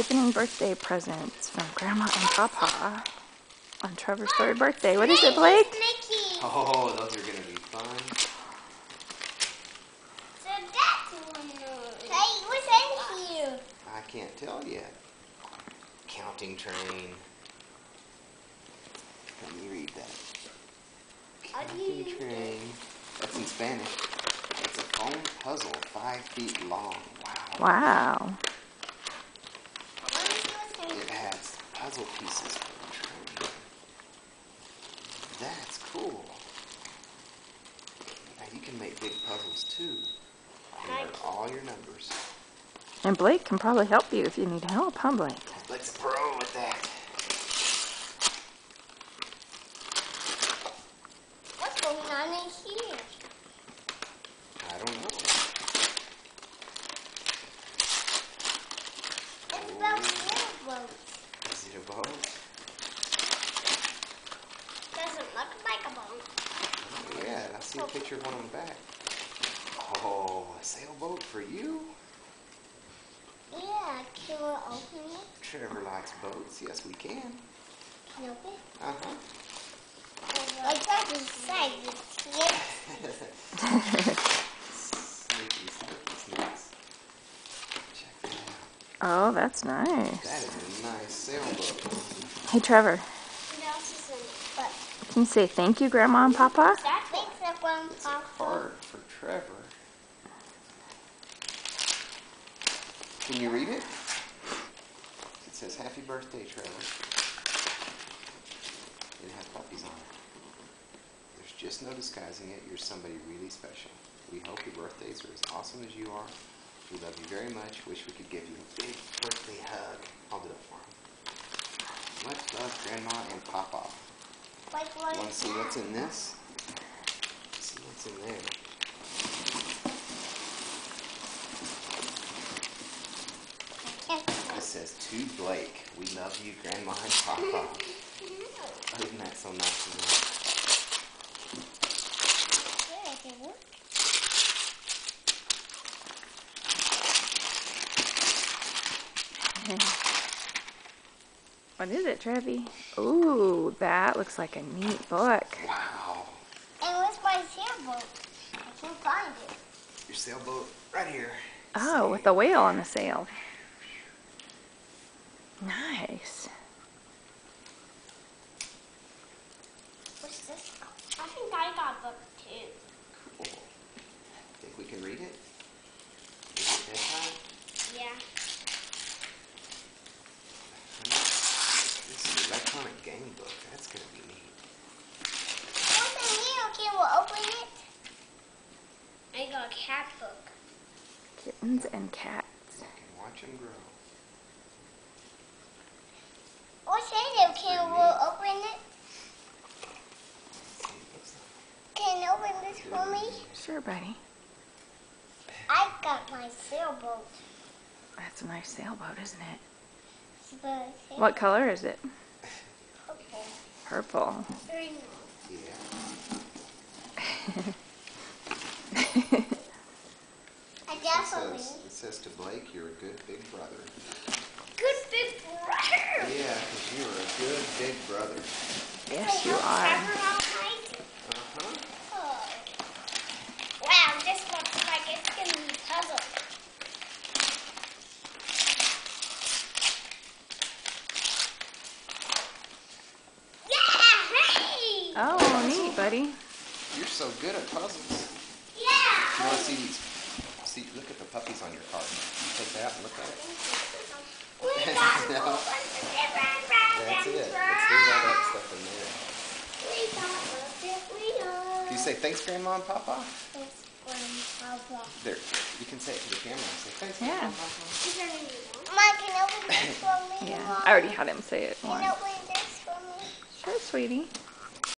opening birthday presents from Grandma and Papa on Trevor's 3rd birthday. What is it, Blake? Oh, those are going to be fun. So that's one. Hey, what's in here? I can't tell yet. Counting train. Let me read that. Counting train. That's in Spanish. It's a foam puzzle 5 feet long. Wow. Wow. It has puzzle pieces for the train. That's cool. Now you can make big puzzles too. And learn all your numbers. And Blake can probably help you if you need help, huh, Blake? Blake's a pro with that. What's going on in here? I don't know. It's about sailboats. Is it a boat? Doesn't look like a boat. Oh, yeah, I see a picture of one on the back. Oh, a sailboat for you? Yeah, can we open it? Trevor likes boats. Yes, we can. Can you open it? Uh-huh. Like that inside the tip. Sneaky, snacks. Check that out. Oh, that's nice. That is a nice sailboat. Hey, Trevor, What else is in it? But can you say thank you, Grandma and Papa? that makes it one It's a card for Trevor. Can you read it? It says, "Happy birthday, Trevor." It has puppies on it. There's just no disguising it. You're somebody really special. We hope your birthdays are as awesome as you are. We love you very much. Wish we could give you a big birthday hug. I'll do it for him. Much love, Grandma and Papa. Like what Want to is see what's that? in this? See what's in there. It says, "To Blake, we love you, Grandma and Papa." Isn't that so nice of them? What is it, Trevi? Ooh, that looks like a neat book. Wow. And where's my sailboat? I can't find it. Your sailboat right here. Oh, with the whale on the sail. Nice. What's this called? I think I got a book too. Cool. Think we can read it? Is it bedtime? Yeah. This is an electronic game book. That's going to be neat. What's in here? Okay, we'll open it. I got a cat book. Kittens and cats. You can watch them grow. What's in it? Can we open it? Let's see what it looks like. Can you open this for me? Sure, buddy. I got my sailboat. That's a nice sailboat, isn't it? But What color is it? okay. Purple. Very Yeah. I definitely. It says to Blake, "You're a good big brother." Good big brother. Yeah, because you're a good big brother. Yes, you Help are. Trevor out night. Uh-huh. Oh. Wow, this looks like it's gonna be a puzzle. Yeah! Hey! Oh, neat, buddy. You're so good at puzzles. Yeah! You want to see these? See, look at the puppies on your card. Take that out and look at it. We got a No. whole bunch of different That's it. There's all that stuff in there. We got a different. Do you say thanks, Grandma and Papa? Thanks, Grandpa. There. You can say it to the camera. Say thanks, Yeah. Grandma and Papa. Mom, can you open this for me? Yeah, Mom? I already had him say it Can once. you open this for me? Sure, sweetie.